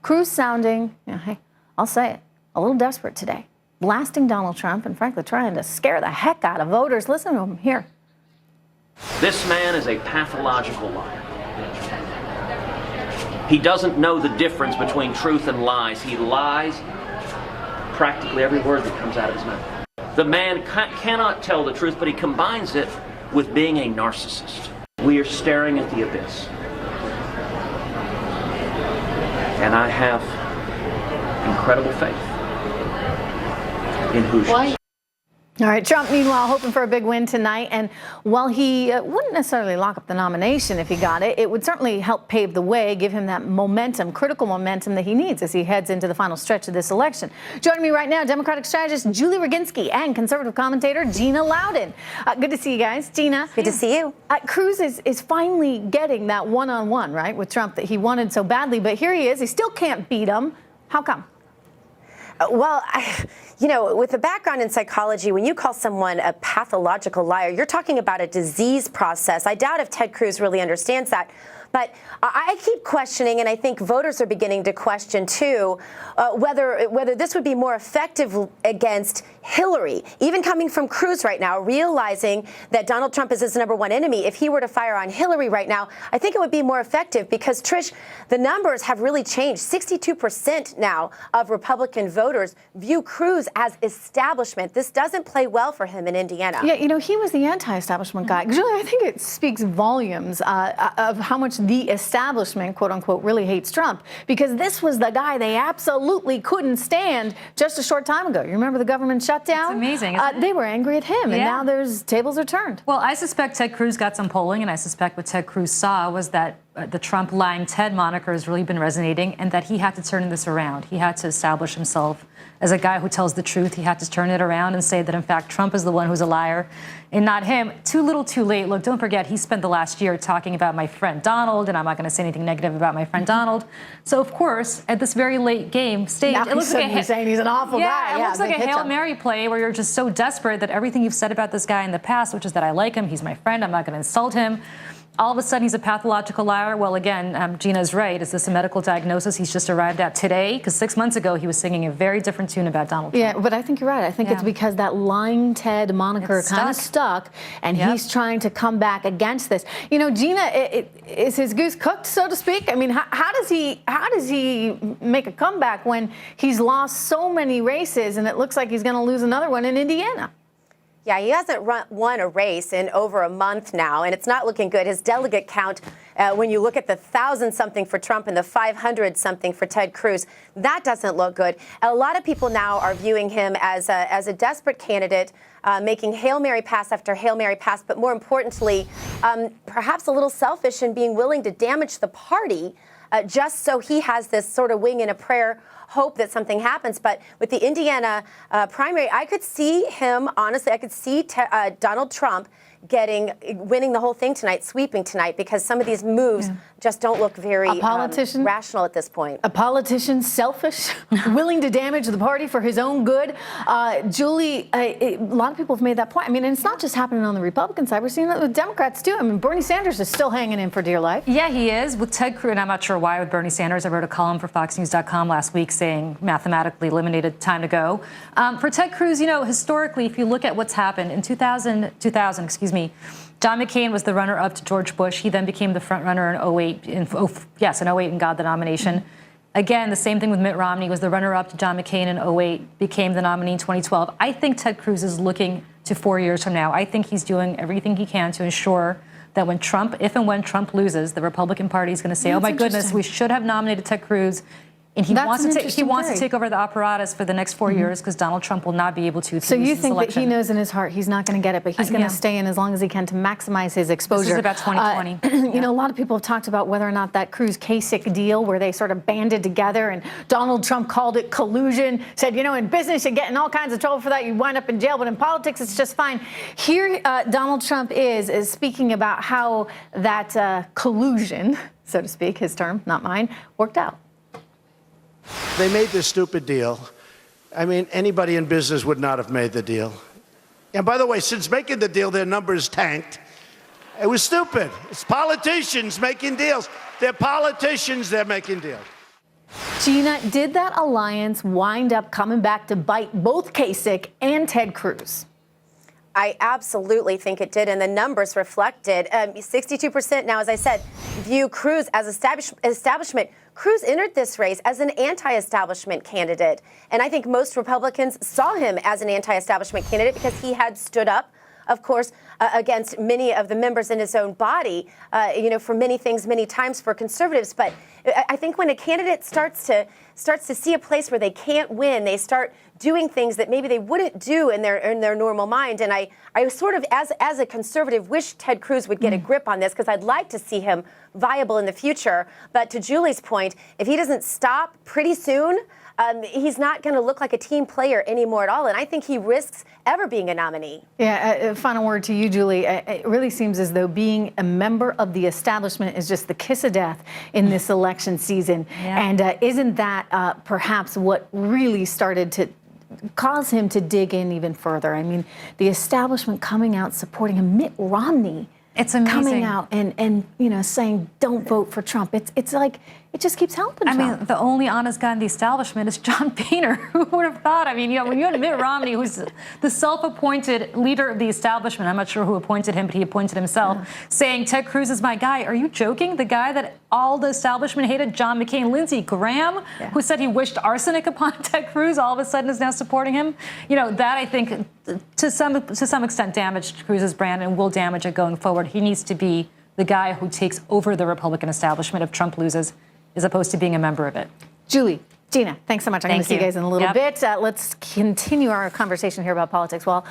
Cruz sounding, hey, I'll say it, a little desperate today, blasting Donald Trump and frankly trying to scare the heck out of voters. Listen to him here. This man is a pathological liar. He doesn't know the difference between truth and lies. He lies practically every word that comes out of his mouth. The man cannot tell the truth, but he combines it with being a narcissist. We are staring at the abyss. And I have incredible faith in who she is. All right, Trump, meanwhile, hoping for a big win tonight. And while he wouldn't necessarily lock up the nomination if he got it, it would certainly help pave the way, give him that momentum, critical momentum that he needs as he heads into the final stretch of this election. Joining me right now, Democratic strategist Julie Roginsky and conservative commentator Gina Loudon. Good to see you guys. Gina. Good to see you. Cruz is finally getting that one-on-one, right, with Trump that he wanted so badly. But here he is. He still can't beat him. How come? Well, with a background in psychology, when you call someone a pathological liar, you're talking about a disease process. I doubt if Ted Cruz really understands that. But I keep questioning, and I think voters are beginning to question, too, whether this would be more effective against Hillary, even coming from Cruz right now, realizing that Donald Trump is his #1 enemy. If he were to fire on Hillary right now, I think it would be more effective because, Trish, the numbers have really changed. 62% now of Republican voters view Cruz as establishment. This doesn't play well for him in Indiana. Yeah, he was the anti-establishment guy. Julie, I think it speaks volumes of how much the establishment, quote unquote, really hates Trump, because this was the guy they absolutely couldn't stand just a short time ago. You remember the government shutdown? It's amazing. Isn't it? They were angry at him, and now tables are turned. Well, I suspect Ted Cruz got some polling, and I suspect what Ted Cruz saw was that the Trump lying Ted moniker has really been resonating, and that he had to turn this around. He had to establish himself as a guy who tells the truth. He had to turn it around and say that, in fact, Trump is the one who's a liar and not him. Too little, too late. Look, don't forget, he spent the last year talking about my friend Donald, and I'm not going to say anything negative about my friend Donald. So, of course, at this very late game stage, now it looks like he's saying he's an awful guy. It looks like a Hail Mary play where you're just so desperate that everything you've said about this guy in the past, which is that I like him, he's my friend, I'm not going to insult him, all of a sudden he's a pathological liar. Well, again, Gina's right. Is this a medical diagnosis he's just arrived at today? Because 6 months ago, he was singing a very different tune about Donald Trump. Yeah, but I think you're right. I think it's because that lying Ted moniker kind of stuck, and he's trying to come back against this. Gina, is his goose cooked, so to speak? I mean, how does he make a comeback when he's lost so many races, and it looks like he's going to lose another one in Indiana? Yeah, he hasn't won a race in over a month now, and it's not looking good. His delegate count, when you look at the 1,000-something for Trump and the 500-something for Ted Cruz, that doesn't look good. A lot of people now are viewing him as a desperate candidate, making Hail Mary pass after Hail Mary pass, but more importantly, perhaps a little selfish in being willing to damage the party just so he has this sort of wing and a prayer hope that something happens. But with the Indiana primary, I could see him, honestly, I could see Donald Trump winning the whole thing tonight, sweeping tonight, because some of these moves just don't look very rational at this point. A politician selfish, willing to damage the party for his own good. Julie, a lot of people have made that point. I mean, and it's not just happening on the Republican side. We're seeing it with Democrats, too. I mean, Bernie Sanders is still hanging in for dear life. Yeah, he is. With Ted Cruz, and I'm not sure why with Bernie Sanders. I wrote a column for FoxNews.com last week saying mathematically eliminated time to go. For Ted Cruz, historically, if you look at what's happened in 2000, John McCain was the runner-up to George Bush. He then became the front-runner in 08, and got the nomination. Again, the same thing with Mitt Romney, was the runner-up to John McCain in 08, became the nominee in 2012. I think Ted Cruz is looking to 4 years from now. I think he's doing everything he can to ensure that when Trump, if and when Trump loses, the Republican Party is going to say, oh my goodness, we should have nominated Ted Cruz. And he wants to take over the apparatus for the next 4 years because Donald Trump will not be able to. So you think that he knows in his heart he's not going to get it, but he's going to stay in as long as he can to maximize his exposure. This is about 2020. A lot of people have talked about whether or not that Cruz-Kasich deal where they sort of banded together and Donald Trump called it collusion, said, in business you get in all kinds of trouble for that, you wind up in jail, but in politics it's just fine. Here Donald Trump is speaking about how that collusion, so to speak, his term, not mine, worked out. They made this stupid deal. I mean, anybody in business would not have made the deal. And by the way, since making the deal, their numbers tanked. It was stupid. It's politicians making deals. They're politicians, they're making deals. Gina, did that alliance wind up coming back to bite both Kasich and Ted Cruz? I absolutely think it did, and the numbers reflected. 62% now, as I said, view Cruz as establishment. Cruz entered this race as an anti-establishment candidate, and I think most Republicans saw him as an anti-establishment candidate because he had stood up, of course, against many of the members in his own body, for many things, many times for conservatives. But I think when a candidate starts to see a place where they can't win, they start doing things that maybe they wouldn't do in their normal mind. And I sort of, as a conservative, wish Ted Cruz would get a grip on this, because I'd like to see him viable in the future. But to Julie's point, if he doesn't stop pretty soon, he's not going to look like a team player anymore at all. And I think he risks ever being a nominee. Yeah, final word to you, Julie. It really seems as though being a member of the establishment is just the kiss of death in this election season. Yeah. And isn't that perhaps what really started to cause him to dig in even further? I mean, the establishment coming out supporting him, Mitt Romney. It's amazing. Coming out and saying don't vote for Trump. It's like it just keeps helping Trump. I mean, the only honest guy in the establishment is John Boehner. Who would have thought? I mean, when you had Mitt Romney, who's the self-appointed leader of the establishment, I'm not sure who appointed him, but he appointed himself, saying Ted Cruz is my guy. Are you joking? The guy that all the establishment hated, John McCain, Lindsey Graham, who said he wished arsenic upon Ted Cruz, all of a sudden is now supporting him. That I think to some extent damaged Cruz's brand and will damage it going forward. He needs to be the guy who takes over the Republican establishment if Trump loses, as opposed to being a member of it. Julie, Gina, thanks so much. I'm going to see you guys in a little bit. Let's continue our conversation here about politics. Well.